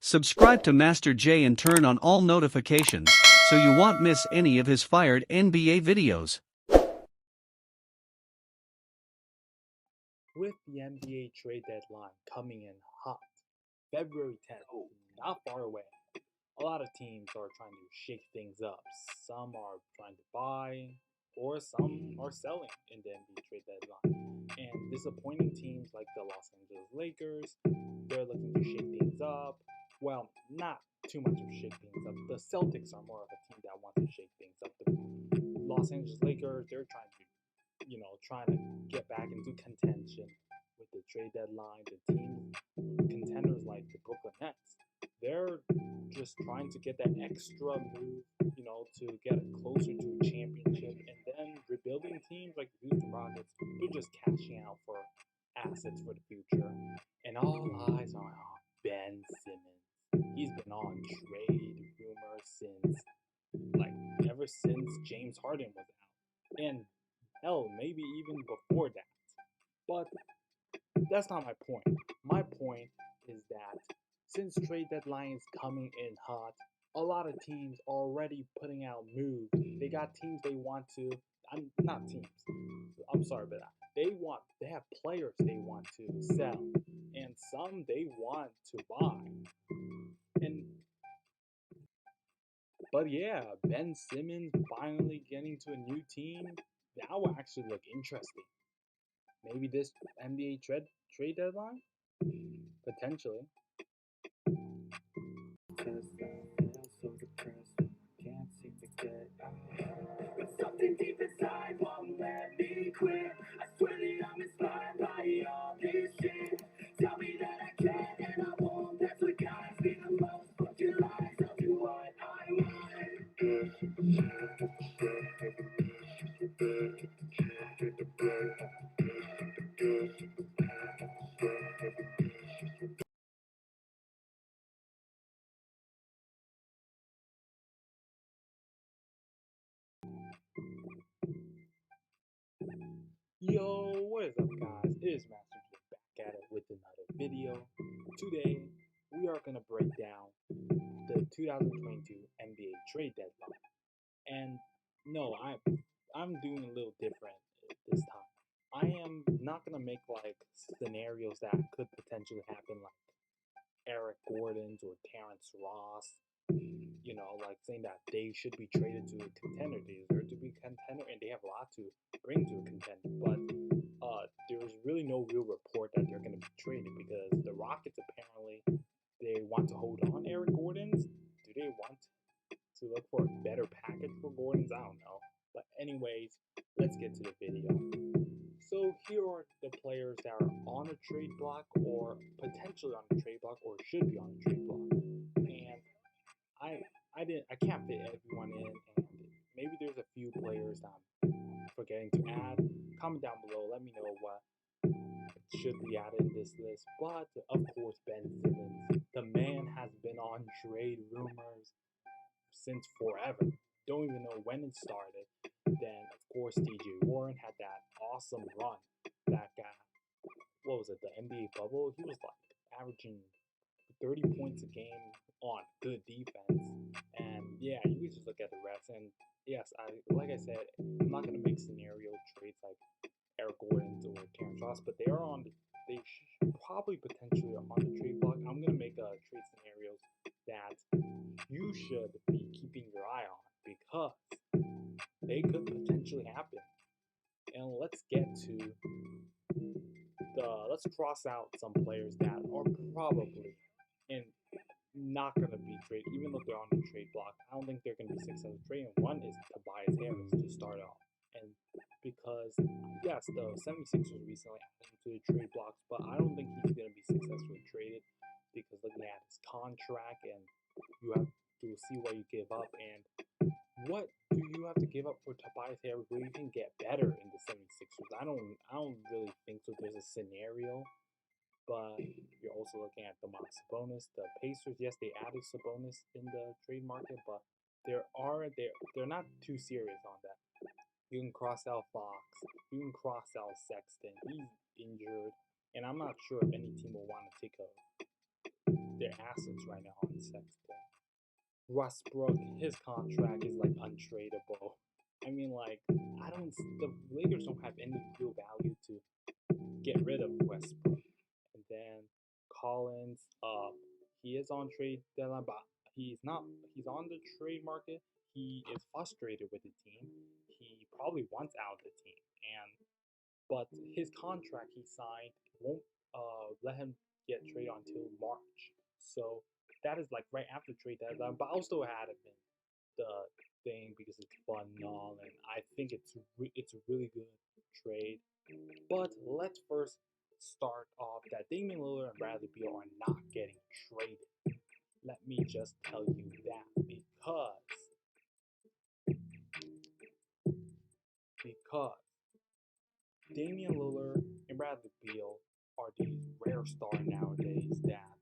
Subscribe to Master J and turn on all notifications, so you won't miss any of his fired NBA videos. With the NBA trade deadline coming in hot, February 10th, not far away, a lot of teams are trying to shake things up. Some are trying to buy, or some are selling in the NBA trade deadline. And disappointing teams like the Los Angeles Lakers, they're looking to shake things up. Well, not too much of shake things up. The Celtics are more of a team that wants to shake things up. The Los Angeles Lakers, they're trying to get back into contention with the trade deadline. The team contenders like the Brooklyn Nets, they're just trying to get that extra move, to get closer to a championship. And then rebuilding teams like the Houston Rockets, they're just cashing out for assets for the future. And all eyes are on Ben Simmons. He's been on trade rumors ever since James Harden was out. And hell, maybe even before that. But that's not my point. My point is that since trade deadline is coming in hot, a lot of teams are already putting out moves. They got teams they want to. Not teams. I'm sorry, but they have players they want to sell, and some they want to buy. But yeah, Ben Simmons finally getting to a new team. That will actually look interesting. Maybe this NBA trade deadline? Potentially. Something deep inside won't let me quit. I swear that I'm inspired by all this shit. Tell me that I can and I won't. That's what guides me the most. Fuck your lies, I'll do what I want. Yo, what is up, guys? It is Master J back at it with another video. Today, we are gonna break down the 2022 NBA trade deadline. And no, I'm doing a little different this time. I am not gonna make scenarios that could potentially happen, like Eric Gordon's or Terrence Ross. Saying that they should be traded to a contender. They deserve to be a contender, and they have a lot to bring to a contender. But there's really no real report that they're going to be traded because the Rockets apparently they want to hold on Eric Gordon's. Do they want to look for a better package for Gordon's? I don't know. But anyways, let's get to the video. So here are the players that are on a trade block or potentially on a trade block or should be on a trade block. And I can't fit everyone in, and maybe there's a few players that I'm forgetting to add. Comment down below, let me know what should be added in this list. But of course, Ben Simmons, the man has been on trade rumors since forever. Don't even know when it started. Then of course TJ Warren had that awesome run. That guy, what was it, the NBA bubble? He was averaging 30 points a game on good defense. And yeah, you can just look at the rest. And yes, like I said, I'm not gonna make scenario trades like Eric Gordon's or Terrence Ross, but they probably potentially on the trade block. I'm gonna make trade scenarios that you should be keeping your eye on because they could potentially happen. And let's cross out some players that are probably and not going to be traded, even though they're on the trade block. I don't think they're going to be successful trading. One is Tobias Harris to start off. And because, yes, the 76ers recently added him to the trade blocks, but I don't think he's going to be successfully traded because looking at his contract and you have to see what you give up and what do you have to give up for Tobias Harris where you can get better in the 76ers? I don't really think so. There's a scenario. But you're also looking at the Sabonis, the Pacers. Yes, they added Sabonis in the trade market, but they're not too serious on that. You can cross out Fox, you can cross out Sexton. He's injured, and I'm not sure if any team will want to take their assets right now on Sexton. Westbrook, his contract is like untradeable. I mean, like, the Lakers don't have any real value to get rid of Westbrook. And then Collins, he is on trade deadline, but he's not. He's on the trade market. He is frustrated with the team. He probably wants out of the team, and but his contract he signed won't let him get traded until March. So that is like right after trade deadline. But I'll still add him in the thing because it's fun and all, and I think it's a really good trade. But let's first start off that Damian Lillard and Bradley Beal are not getting traded. Let me just tell you that because Damian Lillard and Bradley Beal are these rare stars nowadays that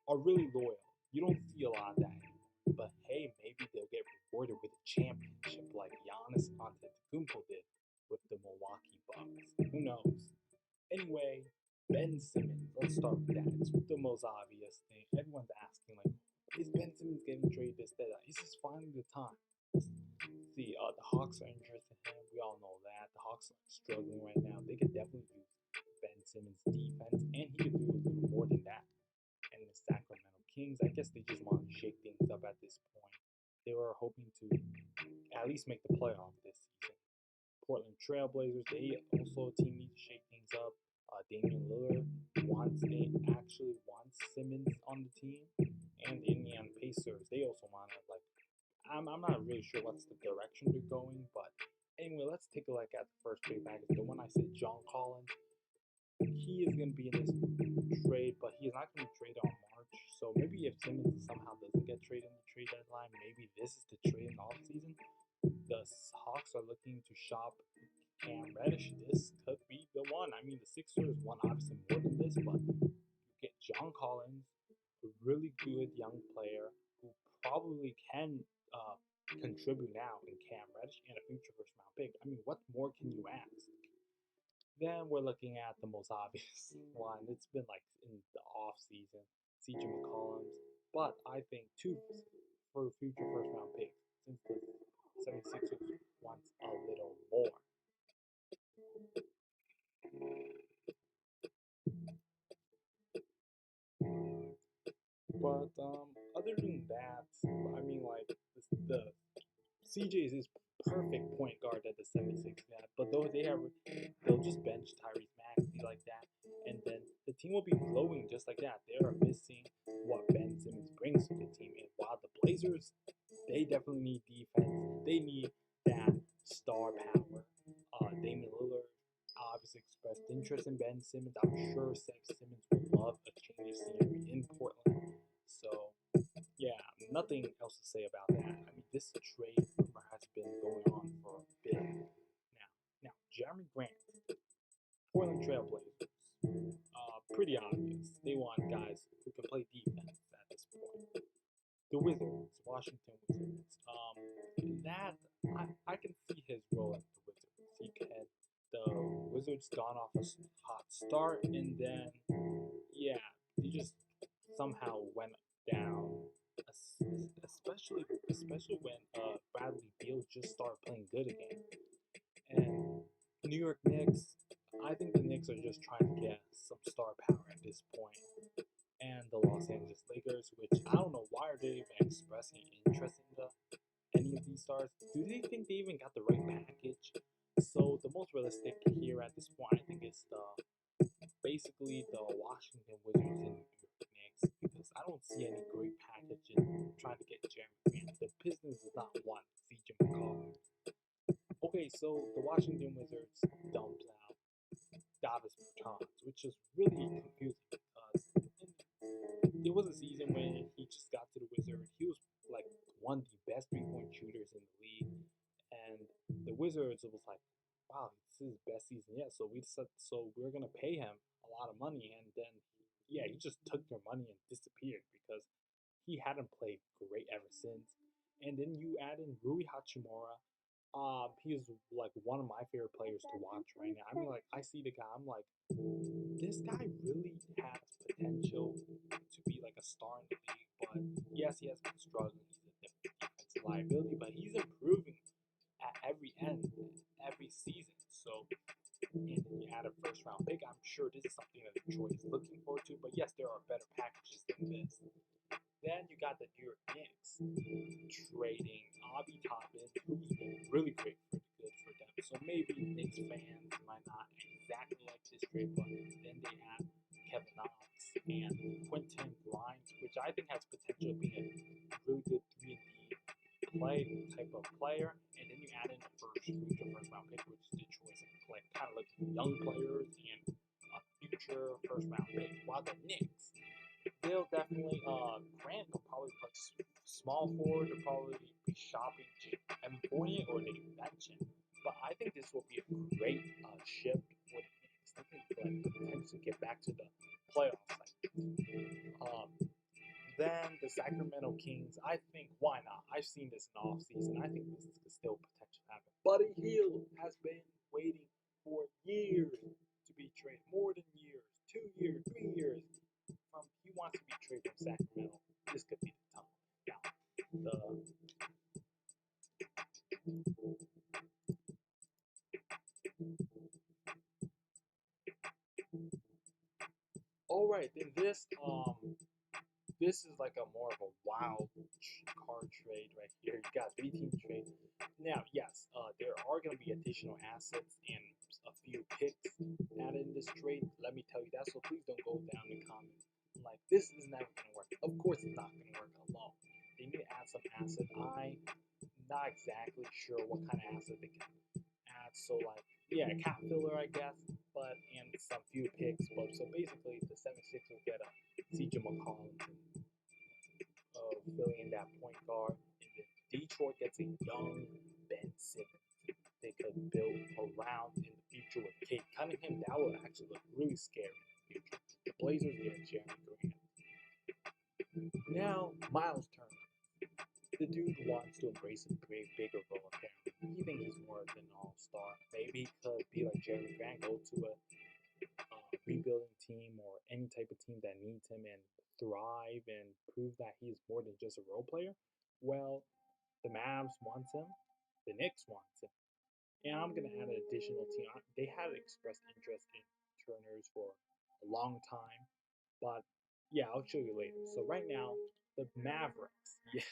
are really loyal. You don't see a lot of that anymore. But hey, maybe they'll get rewarded with a championship like Giannis Antetokounmpo did with the Milwaukee Bucks. Who knows? Anyway, Ben Simmons. Let's start with that. It's the most obvious thing. Everyone's asking, like, is Ben Simmons getting traded this, that? Is this finally the time? See, the Hawks are interested in him. We all know that. The Hawks are struggling right now. They could definitely use Ben Simmons' defense, and he could do a little more than that. And the Sacramento Kings, I guess they just want to shake things up at this point. They were hoping to at least make the playoff this season. Portland Trailblazers, they also a team needs to shake things up. Damian Lillard actually wants Simmons on the team, and the Indiana Pacers, they also want to I'm not really sure what's the direction they're going, but anyway, let's take a look at the first trade package. The one I said, John Collins, he is going to be in this trade, but he is not going to be traded on March. So maybe if Simmons somehow doesn't get traded in the trade deadline, maybe this is the trade in the offseason. The Hawks are looking to shop Cam Reddish. This could be the one. I mean, the Sixers won obviously more than this, but you get John Collins, a really good young player who probably can contribute now in Cam Reddish and a future first round pick. I mean, what more can you ask? Then we're looking at the most obvious one. It's been like in the off season, CJ McCollum, but I think two for future first round picks since the 76ers wants a little more. But other than that, I mean, like the CJ is his perfect point guard that the 76ers have, but they'll just bench Tyrese Maxey like that, and then the team will be flowing just like that. They are missing what Ben Simmons brings to the team, and while the Blazers, they definitely need defense. They need that star power. Damian Lillard obviously expressed interest in Ben Simmons. I'm sure Simmons would love a change of scenery in Portland. So yeah, nothing else to say about that. I mean, this trade rumor has been going on for a bit now. Jeremy Grant, Portland Trailblazers. Pretty obvious. They want guys who can play defense at this point. The Wizards, Washington Wizards. That I can see his role at the Wizards. The Wizards gone off a hot start, and then yeah, he just somehow went down. Especially when Bradley Beal just started playing good again. And New York Knicks, I think the Knicks are just trying to get some star power at this point. And the Los Angeles Lakers, which I don't know why are they even expressing interest in any of these stars. Do they think they even got the right package? So the most realistic here at this point, I think, is basically the Washington Wizards and New York Knicks, because I don't see any great package in trying to get Jeremy Grant. The Pistons does not want CJ McCollum. Okay, so the Washington Wizards dumped out Davis Bertans, which is really confusing because it was a season when he just got to the Wizards. He was like one of the best 3-point shooters in the league, and the Wizards, it was like, wow, this is his best season yet. So we're gonna pay him a lot of money, and then he just took their money and disappeared because he hadn't played great ever since. And then you add in Rui Hachimura. He's like one of my favorite players to watch right now. I mean, like I see the guy, I'm like, this guy really has potential to be like a star in the league. But yes, he has been struggling. He's a defensive liability, but he's improving at every end, every season. So, and then you add a first round pick. I'm sure this is something that Detroit is looking forward to. But yes, there are better packages than this. Then you got the New York Knicks trading Obi Toppin, who's been really good for them. So maybe Knicks fans might not exactly like this trade, but then they add Kevin Knox and Quentin Grimes, which I think has potential of being a really good 3D play type of player. And then you add in a future first round pick, which Detroit's like kind of looking young players and a future first round pick. While the Knicks, they'll definitely Grant will probably play small forward. They'll probably be shopping Evan Fournier or they bench him. But I think this will be a great shift for the Knicks. They can like potentially get back to the playoff cycle. Then the Sacramento Kings, I think why not? I've seen this in the offseason. I think this could still potentially happen. Buddy Hield has been waiting for years to be traded, more than years, 2 years, 3 years. He wants to be traded from Sacramento. This could be the time. Now, all right, then this is like a more of a wild card trade right here. You got 3-team trade. Now, yes, there are going to be additional assets and a few picks added in this trade. Let me tell you that. So please don't go down in the comments like this is never going to work. Of course, it's not going to work alone. They need to add some assets. I'm not exactly sure what kind of asset they can add. So like, yeah, a cap filler, I guess, but and some few picks. But so basically, the 76 will get a CJ McCollum filling in that point guard. And then Detroit gets a young Ben Simmons they could build around in the future with Kate Cunningham. That would actually look really scary in the future. The Blazers get Jeremy Grant. Now, Miles Turner. The dude wants to embrace a bigger role apparently. He thinks he's more than an all-star. Maybe he could be like Jeremy Grant, go to a rebuilding team or any type of team that needs him and thrive and prove that he's more than just a role player. Well, the Mavs wants him, the Knicks wants him, and I'm gonna add an additional team. They had expressed interest in Turners for a long time, but yeah, I'll show you later. So right now, the Mavericks, yes,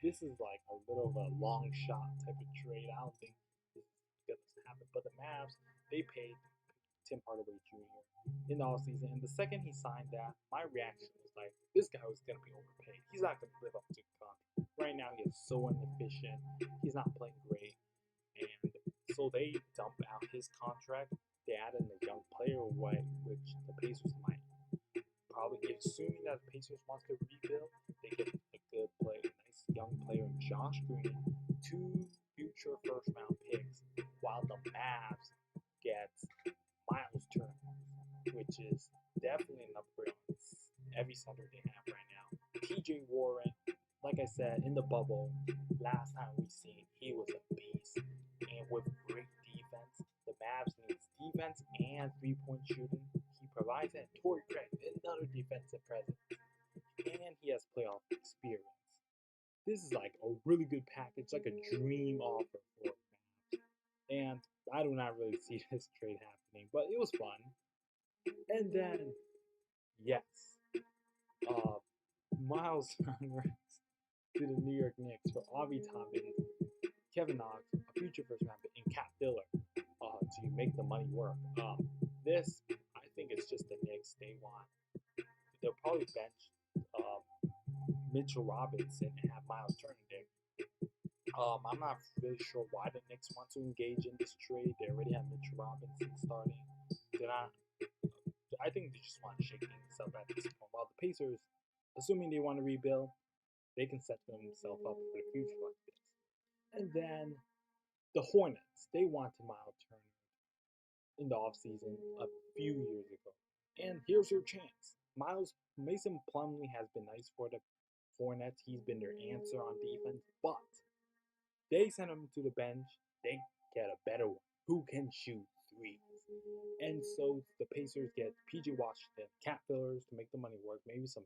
this is like a little of a long shot type of trade. I don't think this is gonna happen, but the Mavs they paid Tim Hardaway Jr. in the offseason. And the second he signed that, my reaction was like, this guy was going to be overpaid. He's not going to live up to the contract. Right now, he is so inefficient. He's not playing great. And so they dump out his contract. They add in a young player, which the Pacers might probably get. Assuming that the Pacers wants to rebuild, they get a good player, a nice young player, Josh Green, 2 future first-round picks, while the Mavs gets Miles Turner, which is definitely an upgrade on every center they have right now. PJ Warren, like I said, in the bubble, last time we seen, he was a beast. And with great defense, the Mavs needs defense and 3-point shooting. He provides that. Torrey Craig, another defensive presence. And he has playoff experience. This is like a really good package, like a dream offer for Mavs. And I do not really see this trade happening, but it was fun. And then, yes, Miles Turner to the New York Knicks for Obi Toppin, Kevin Knox, a future first round pick, and Cap Filler to make the money work. This, I think it's just the Knicks. They'll probably bench Mitchell Robinson and have Miles Turner there. I'm not really sure why the Knicks want to engage in this trade. They already have Mitchell Robinson starting. I think they just want to shake things up at this point. While the Pacers, assuming they want to rebuild, they can set themselves up for the future like this. And then the Hornets, they wanted Miles Turner in the offseason a few years ago. And here's your chance. Mason Plumlee has been nice for the Hornets. He's been their answer on defense, but they send him to the bench. They get a better one who can shoot threes. And so the Pacers get PJ Washington, cap fillers to make the money work, maybe some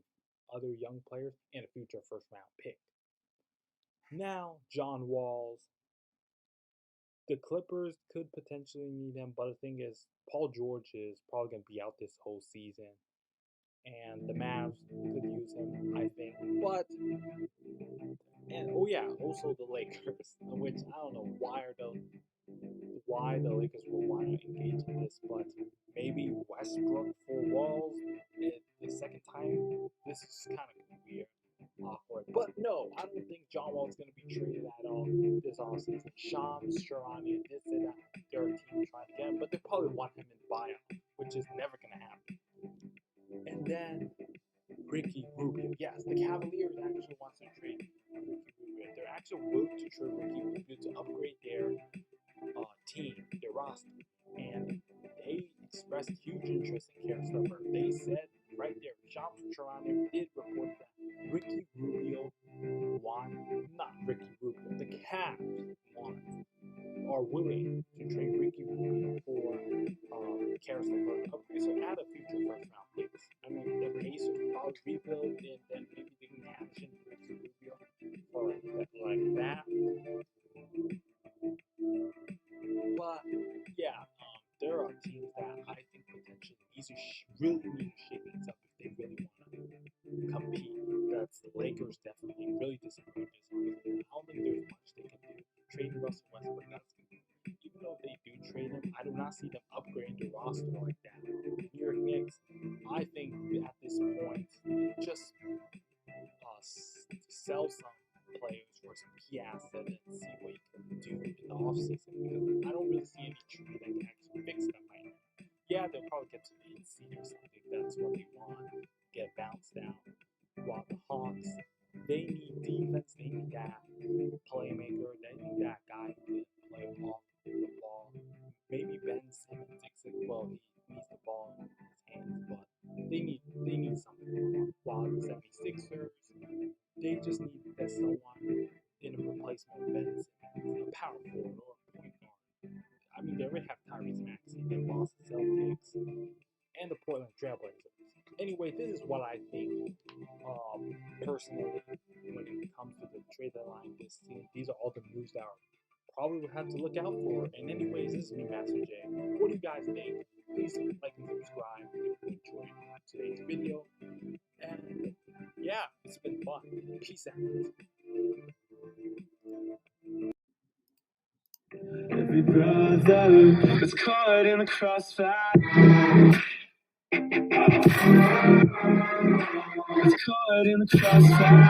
other young players, and a future first-round pick. Now, John Walls. The Clippers could potentially need him, but the thing is, Paul George is probably going to be out this whole season, and the Mavs could use him, I think. But, and oh yeah, also the Lakers, which I don't know why the Lakers will want to engage in this, but maybe Westbrook for Walls the second time. This is kind of weird. Awkward. But no, I don't think John Wall is going to be traded at all this offseason. Shams Charania did say that they're a team trying to get him, but they probably want him in buyout, which is never going to happen. And then Ricky Rubio. Yes, the Cavaliers actually want to trade Ricky Rubio. They're actually willing to trade Ricky Rubio to upgrade their team, their roster. And they expressed huge interest in Karis LeVert. They said right there, Shams Charania did report that Ricky Rubio the Cavs are willing to trade Ricky Rubio for Karis LeVert upgrade. So add a future first round picks. I mean, the Pacers probably rebuild and then maybe they can cash in Ricky Rubio for like that. But yeah, there are teams that I think potentially really need to shake things up if they really want to compete. That's the Lakers definitely really disappointed this offseason. I don't think there's much they can do. Trading Russell Westbrook, that's good. Even though if they do trade him, I do not see them upgrading the roster like that. New York Knicks, I think at this point, just sell some players for some key assets and see what you can do in the offseason, because I don't really see any trade that can actually fix them right now. Yeah, they'll probably get to the 8th seed or something. That's what they want. Get bounced out. While the Hawks, they need defense. They need that playmaker. They need that guy who can play off the ball. Maybe Ben Simmons, well, he needs the ball in his hands, but they need something. While the 76ers, they just need that someone in a replacement of Ben Simmons, a power forward or a point guard. I mean, they already have Tyrese Maxey, the Boston Celtics, and the Portland Trailblazers. Anyway, this is what I think personally when it comes to the trade deadline this season. These are all the moves that probably would have to look out for. And anyways, this is me, Master J. What do you guys think? Please like and subscribe if you enjoyed today's video. And yeah, it's been fun. Peace out. Every brother was caught in the crossfire. Was caught in the crossfire.